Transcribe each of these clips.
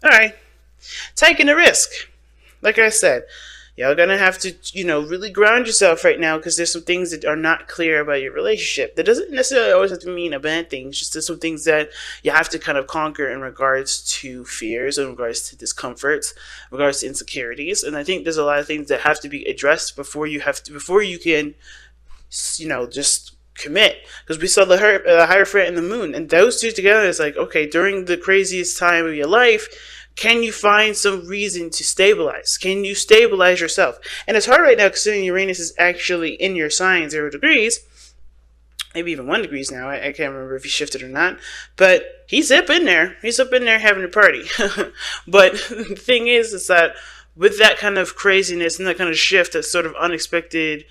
All right, taking a risk. Like I said, y'all gonna have to, really ground yourself right now because there's some things that are not clear about your relationship. That doesn't necessarily always have to mean a bad thing. It's just there's some things that you have to kind of conquer in regards to fears, in regards to discomforts, in regards to insecurities. And I think there's a lot of things that have to be addressed before you can, just commit. Because we saw the Hierophant and the Moon, and those two together is like, okay, during the craziest time of your life, can you find some reason to stabilize? Can you stabilize yourself? And it's hard right now considering Uranus is actually in your sign 0 degrees, maybe even 1 degree now. I can't remember if he shifted or not, but he's up in there. He's up in there having a party. But the thing is that with that kind of craziness and that kind of shift, that sort of unexpected,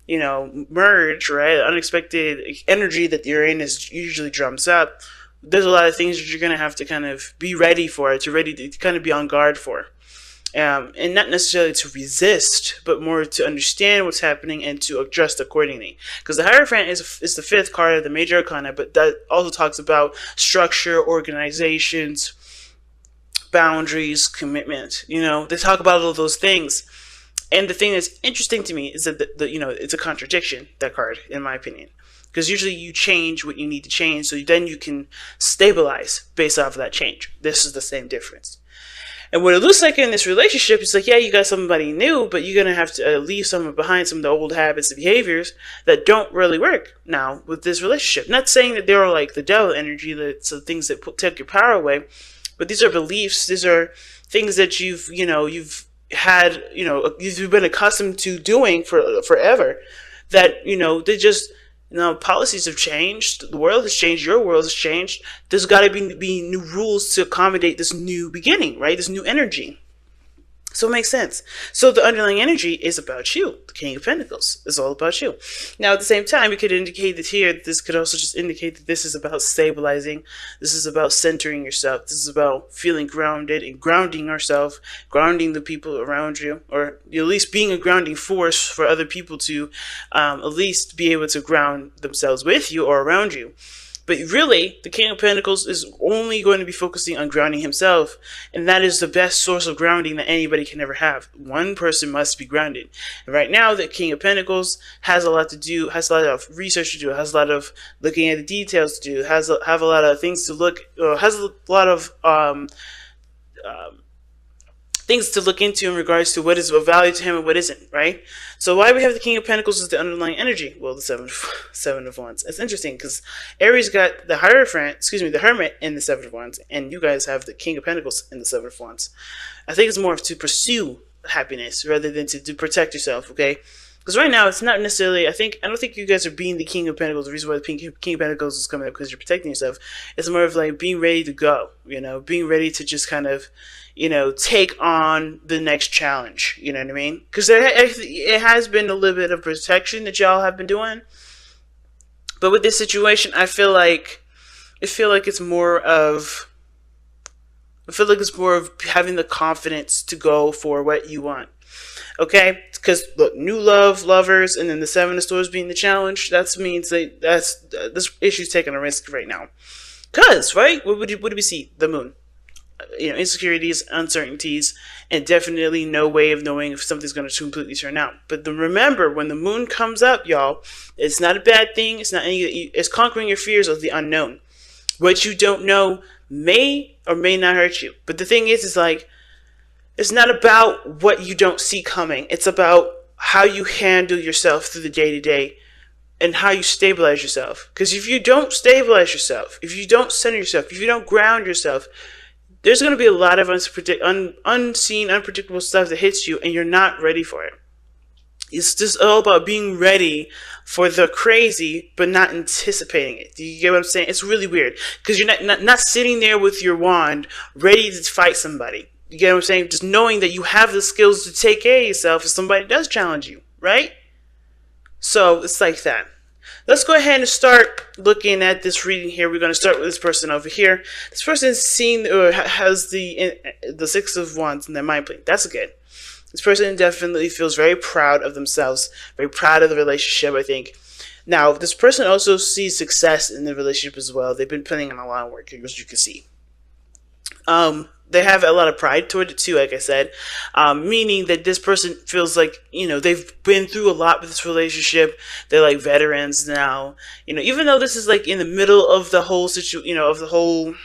merge, right? Unexpected energy that the Uranus usually drums up. There's a lot of things that you're going to have to kind of be ready for, to kind of be on guard for. And not necessarily to resist, but more to understand what's happening and to adjust accordingly. Because the Hierophant is the fifth card of the major arcana, but that also talks about structure, organizations, boundaries, commitment. They talk about all of those things. And the thing that's interesting to me is that it's a contradiction, that card, in my opinion. Because usually you change what you need to change, so then you can stabilize based off of that change. This is the same difference. And what it looks like in this relationship is like, yeah, you got somebody new, but you're going to have to leave someone behind, some of the old habits and behaviors that don't really work now with this relationship. Not saying that they're like the devil energy, that's the things that take your power away, but these are beliefs, these are things that you've had, you've been accustomed to doing for forever, that, they just, policies have changed. The world has changed. Your world has changed. There's got to be new rules to accommodate this new beginning, right? This new energy. So it makes sense. So the underlying energy is about you. The King of Pentacles is all about you. Now, at the same time, we could indicate that here, this could also just indicate that this is about stabilizing. This is about centering yourself. This is about feeling grounded and grounding yourself, grounding the people around you, or at least being a grounding force for other people to at least be able to ground themselves with you or around you. But really, the King of Pentacles is only going to be focusing on grounding himself, and that is the best source of grounding that anybody can ever have. One person must be grounded. And right now, the King of Pentacles has a lot to do, has a lot of research to do, has a lot of looking at the details to do, have a lot of things to look, has a lot of things to look into in regards to what is of value to him and what isn't, right? So why we have the King of Pentacles as the underlying energy? Well, the seven of Wands. It's interesting because Aries got the the Hermit in the Seven of Wands, and you guys have the King of Pentacles in the Seven of Wands. I think it's more to pursue happiness rather than to protect yourself, okay? Because right now, it's not necessarily, I don't think you guys are being the King of Pentacles. The reason why the King of Pentacles is coming up because you're protecting yourself. It's more of like being ready to go, being ready to just kind of, take on the next challenge. You know what I mean? Because it has been a little bit of protection that y'all have been doing. But with this situation, I feel like it's more of having the confidence to go for what you want. Okay? Because look, new lovers, and then the Seven of Swords being the challenge, that means this issue's taking a risk right now. Because, right? What do we see? The Moon. Insecurities, uncertainties, and definitely no way of knowing if something's going to completely turn out. But remember, when the Moon comes up, y'all, it's not a bad thing. It's not it's conquering your fears of the unknown. What you don't know may or may not hurt you. But the thing is like, it's not about what you don't see coming. It's about how you handle yourself through the day-to-day and how you stabilize yourself. Because if you don't stabilize yourself, if you don't center yourself, if you don't ground yourself, there's going to be a lot of unseen, unpredictable stuff that hits you, and you're not ready for it. It's just all about being ready for the crazy, but not anticipating it. Do you get what I'm saying? It's really weird, because you're not sitting there with your wand, ready to fight somebody. You get what I'm saying? Just knowing that you have the skills to take care of yourself if somebody does challenge you, right? So it's like that. Let's go ahead and start looking at this reading here. We're going to start with this person over here. This person has the Six of Wands in their mind plane. That's good. This person definitely feels very proud of themselves, very proud of the relationship, I think. Now, this person also sees success in the relationship as well. They've been putting in a lot of work, as you can see. they have a lot of pride toward it too, like I said, meaning that this person feels like, they've been through a lot with this relationship. They're like veterans now, even though this is like in the middle of the whole of the whole,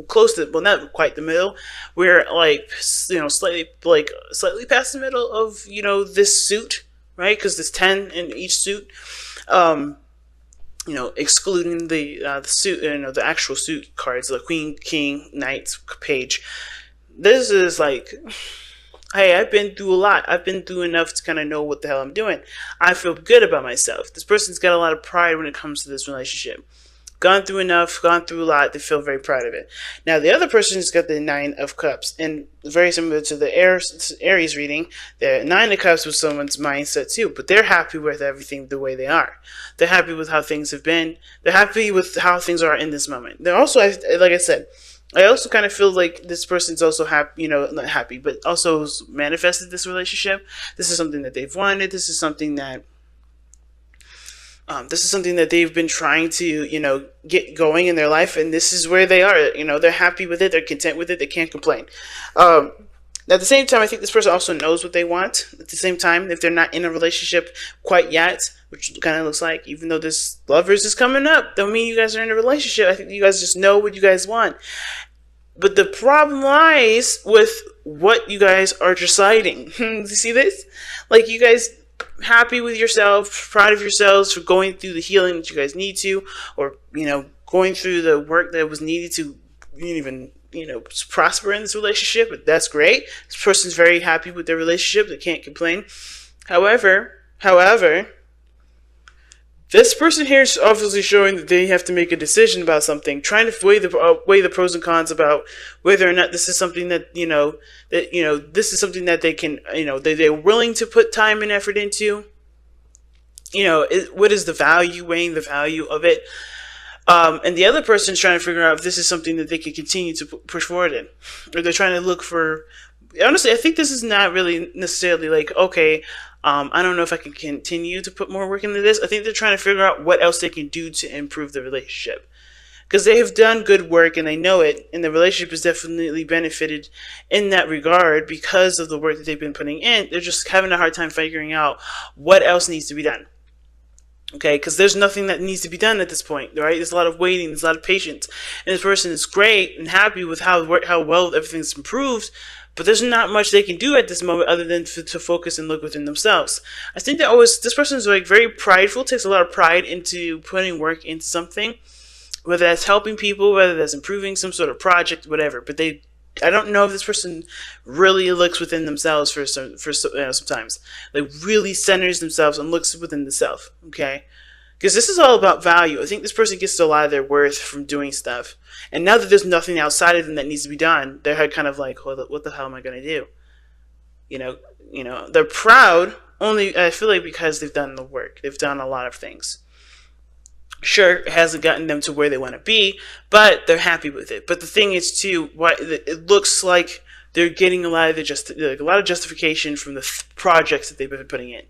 close to, well, not quite the middle. We're like, slightly past the middle of, this suit, right? Because there's 10 in each suit. Excluding the suit, the actual suit cards, the queen, king, knight, page. This is like, hey, I've been through a lot. I've been through enough to kind of know what the hell I'm doing. I feel good about myself. This person's got a lot of pride when it comes to this relationship. Gone through enough, gone through a lot. They feel very proud of it. Now, the other person's got the 9 of Cups, and very similar to the Aries reading, the 9 of Cups was someone's mindset too, but they're happy with everything the way they are. They're happy with how things have been. They're happy with how things are in this moment. They're also, like I said, I also kind of feel like this person's also happy, not happy, but also manifested this relationship. This is something that they've wanted. This is something that they've been trying to, get going in their life, and this is where they are. They're happy with it. They're content with it. They can't complain. Now, at the same time, I think this person also knows what they want. At the same time, if they're not in a relationship quite yet, which kind of looks like, even though this Lovers is coming up, don't mean you guys are in a relationship. I think you guys just know what you guys want. But the problem lies with what you guys are deciding. You see this? Like, you guys happy with yourself, proud of yourselves for going through the healing that you guys need to, or going through the work that was needed to even prosper in this relationship. But that's great. This person's very happy with their relationship. They can't complain. However, this person here is obviously showing that they have to make a decision about something, trying to weigh the pros and cons about whether or not this is something that this is something that they can they're willing to put time and effort into. What is the value, weighing the value of it, and the other person's trying to figure out if this is something that they can continue to push forward in, or they're trying to look for. Honestly, I think this is not really necessarily like, okay, I don't know if I can continue to put more work into this. I think they're trying to figure out what else they can do to improve the relationship. Because they have done good work and they know it, and the relationship has definitely benefited in that regard because of the work that they've been putting in. They're just having a hard time figuring out what else needs to be done. Okay, because there's nothing that needs to be done at this point, right? There's a lot of waiting, there's a lot of patience. And this person is great and happy with how well everything's improved, but there's not much they can do at this moment other than to focus and look within themselves. I think that this person is like very prideful, takes a lot of pride into putting work into something, whether that's helping people, whether that's improving some sort of project, whatever. But I don't know if this person really looks within themselves sometimes. Like, really centers themselves and looks within the self, okay? Because this is all about value. I think this person gets a lot of their worth from doing stuff. And now that there's nothing outside of them that needs to be done, they're kind of like, what the hell am I going to do? They're proud only, I feel like, because they've done the work. They've done a lot of things. Sure, it hasn't gotten them to where they want to be, but they're happy with it. But the thing is, too, it looks like they're getting a lot of justification from the projects that they've been putting in.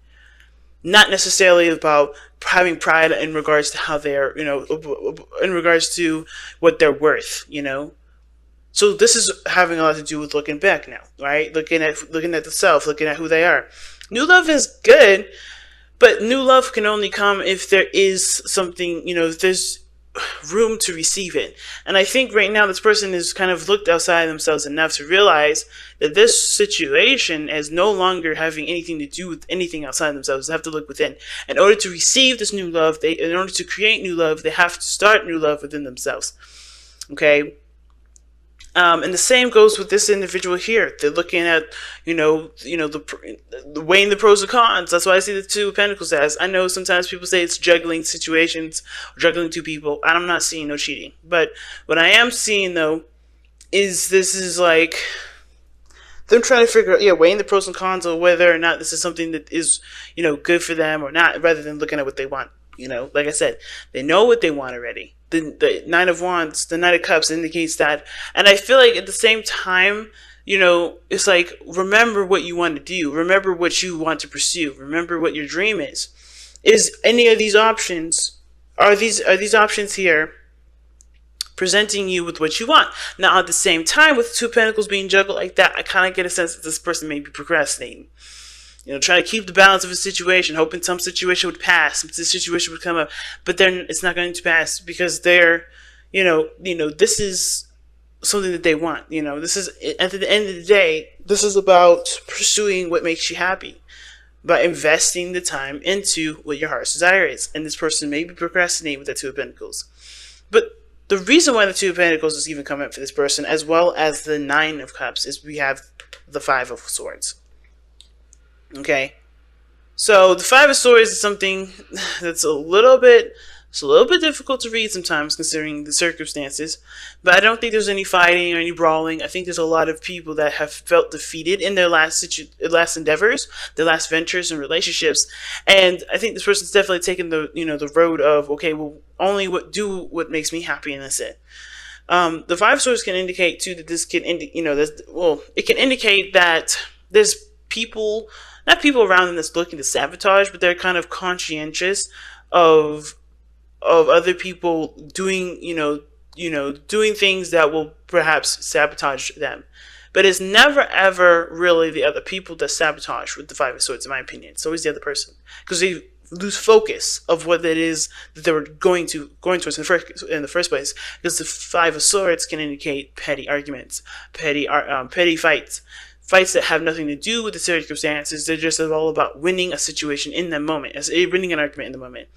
Not necessarily about having pride in regards to how they're, in regards to what they're worth, So this is having a lot to do with looking back now, right? Looking at the self, looking at who they are. New love is good. But new love can only come if there is something, if there's room to receive it. And I think right now this person has kind of looked outside themselves enough to realize that this situation is no longer having anything to do with anything outside themselves. They have to look within. In order to receive this new love, in order to create new love, they have to start new love within themselves. Okay? And the same goes with this individual here. They're looking at, the weighing the pros and cons. That's why I see the Two of Pentacles as. I know sometimes people say it's juggling situations, juggling two people. I'm not seeing no cheating. But what I am seeing, though, is this is like them trying to figure out, weighing the pros and cons of whether or not this is something that is, good for them or not, rather than looking at what they want. Like I said, they know what they want already. The 9 of Wands, the 9 of Cups indicates that. And I feel like at the same time, it's like, remember what you want to do. Remember what you want to pursue. Remember what your dream is. Is any of these options, are these options here presenting you with what you want. Now, at the same time, with Two of Pentacles being juggled like that, I kind of get a sense that this person may be procrastinating. Trying to keep the balance of a situation, hoping some situation would pass, some situation would come up, but then it's not going to pass because they're, this is something that they want. This is, at the end of the day, this is about pursuing what makes you happy, by investing the time into what your heart's desire is. And this person may be procrastinating with the Two of Pentacles. But the reason why the Two of Pentacles is even coming up for this person, as well as the Nine of Cups, is we have the Five of Swords. Okay, so the Five of Swords is something that's a little bit difficult to read sometimes, considering the circumstances. But I don't think there's any fighting or any brawling. I think there's a lot of people that have felt defeated in their last endeavors, their last ventures and relationships. And I think this person's definitely taken the road of, okay, well, only do what makes me happy, and that's it. The Five of Swords can indicate too that this can it can indicate that there's not people around them that's looking to sabotage, but they're kind of conscientious of other people doing doing things that will perhaps sabotage them. But it's never ever really the other people that sabotage with the Five of Swords, in my opinion. It's always the other person, because they lose focus of what it is that they were going towards in the first place. Because the Five of Swords can indicate petty arguments, petty fights. Fights that have nothing to do with the circumstances. They're just all about winning a situation in the moment, winning an argument in the moment,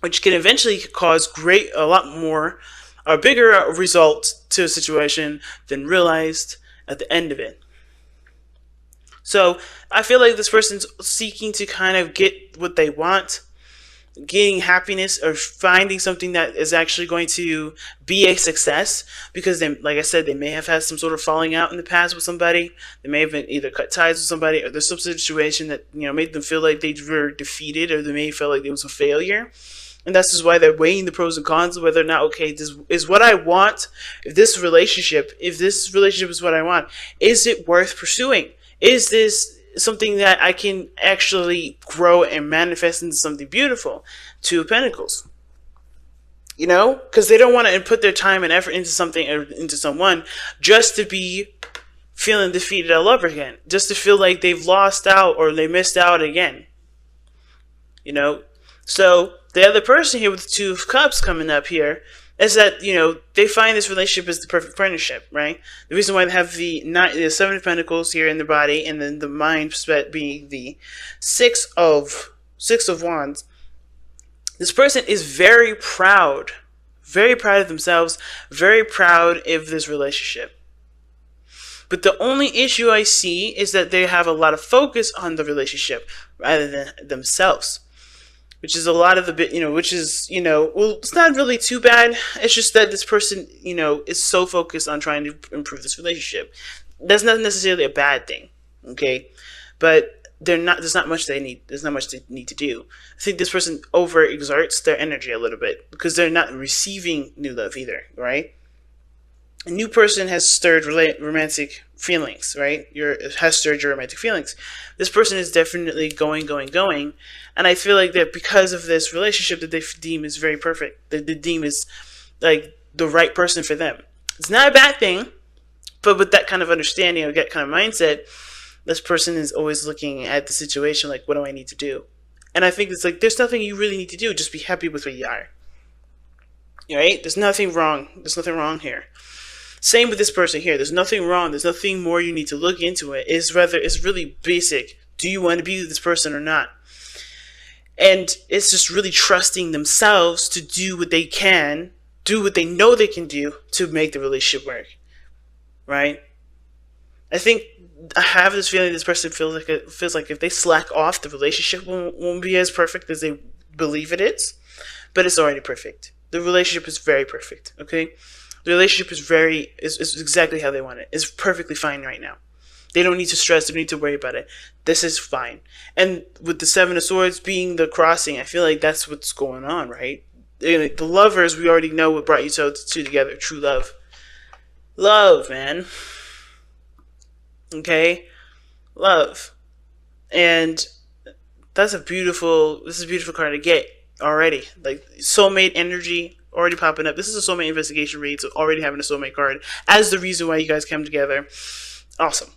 which can eventually cause a lot more, a bigger result to a situation than realized at the end of it. So I feel like this person's seeking to kind of get what they want, getting happiness, or finding something that is actually going to be a success, because they, like I said, they may have had some sort of falling out in the past with somebody. They may have been either cut ties with somebody, or there's some situation that made them feel like they were defeated, or they may feel like it was a failure. And that's just why they're weighing the pros and cons of whether or not, okay, this is what I want. If this relationship is what I want, is it worth pursuing? Is this something that I can actually grow and manifest into something beautiful? Two of Pentacles. Because they don't want to put their time and effort into something or into someone just to be feeling defeated all over again, just to feel like they've lost out or they missed out again. So the other person here with the Two of Cups coming up here is that, they find this relationship as the perfect partnership, right? The reason why they have the Seven of Pentacles here in their body, and then the mind being the Six of Wands. This person is very proud of themselves, very proud of this relationship. But the only issue I see is that they have a lot of focus on the relationship rather than themselves. Which is a lot of the bit, it's not really too bad. It's just that this person, is so focused on trying to improve this relationship. That's not necessarily a bad thing, okay? But there's not much they need to do. I think this person overexerts their energy a little bit because they're not receiving new love either, right? A new person has stirred romantic feelings, right? Has stirred your romantic feelings. This person is definitely going. And I feel like that because of this relationship that they deem is very perfect, that they deem is like the right person for them. It's not a bad thing, but with that kind of understanding or that kind of mindset, this person is always looking at the situation like, what do I need to do? And I think it's like, there's nothing you really need to do. Just be happy with where you are. Right? There's nothing wrong. There's nothing wrong here. Same with this person here. There's nothing wrong. There's nothing more you need to look into it. It's really basic. Do you want to be with this person or not? And it's just really trusting themselves to do what they can, do what they know they can do to make the relationship work. Right? I think I have this feeling this person feels like if they slack off, the relationship won't be as perfect as they believe it is. But it's already perfect. The relationship is very perfect. Okay? The relationship is exactly how they want it. It's perfectly fine right now. They don't need to stress. They don't need to worry about it. This is fine. And with the Seven of Swords being the crossing, I feel like that's what's going on, right? The lovers, we already know what brought you two together. True love. Love, man. Okay? Love. And this is a beautiful card to get already. Like, soulmate energy. already popping up. This is a soulmate investigation read, so already having a soulmate card as the reason why you guys come together. Awesome.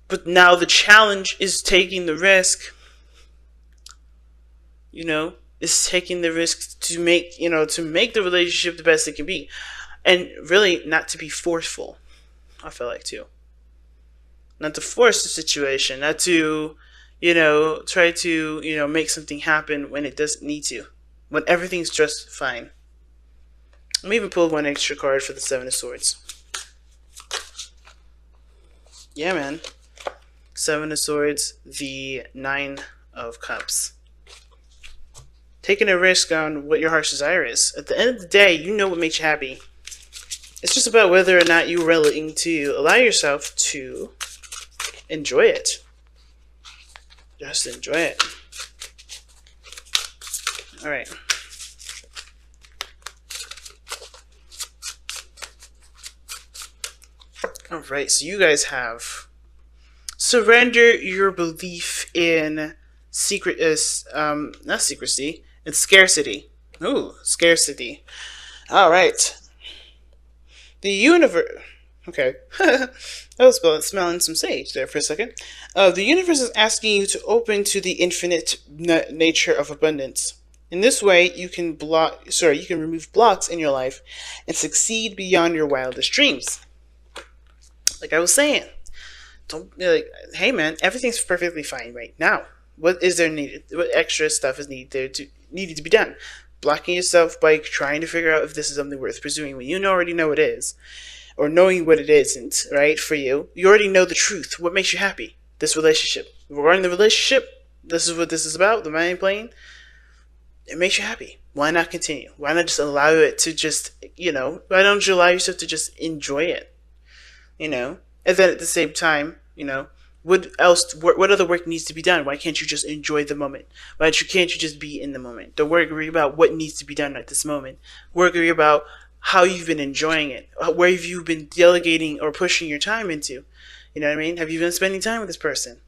But now the challenge is taking the risk, is taking the risk to make the relationship the best it can be. And really not to be forceful, I feel like, too. Not to force the situation, not to, try to, make something happen when it doesn't need to. When everything's just fine. Let me even pull one extra card for the Seven of Swords. Yeah, man. Seven of Swords, the Nine of Cups. Taking a risk on what your heart's desire is. At the end of the day, you know what makes you happy. It's just about whether or not you're willing to allow yourself to enjoy it. Just enjoy it. Alright. Alright, so you guys have surrender your belief in not secrecy, it's scarcity. Ooh, scarcity. Alright. The universe. Okay. I was smelling some sage there for a second. The universe is asking you to open to the infinite nature of abundance. In this way, you can remove blocks in your life and succeed beyond your wildest dreams. Like I was saying, hey man, everything's perfectly fine right now. What is there needed? What extra stuff is needed to be done? Blocking yourself by trying to figure out if this is something worth pursuing when you already know it is, or knowing what it isn't, right? For you, you already know the truth. What makes you happy? This relationship. Regarding the relationship, this is what this is about. The mind plane. It makes you happy. Why not continue? Why not just allow it to just, why don't you allow yourself to just enjoy it? And then at the same time, what other work needs to be done? Why can't you just enjoy the moment? Why can't you just be in the moment? Don't worry about what needs to be done at this moment. Worry about how you've been enjoying it. Where have you been delegating or pushing your time into? You know what I mean? Have you been spending time with this person?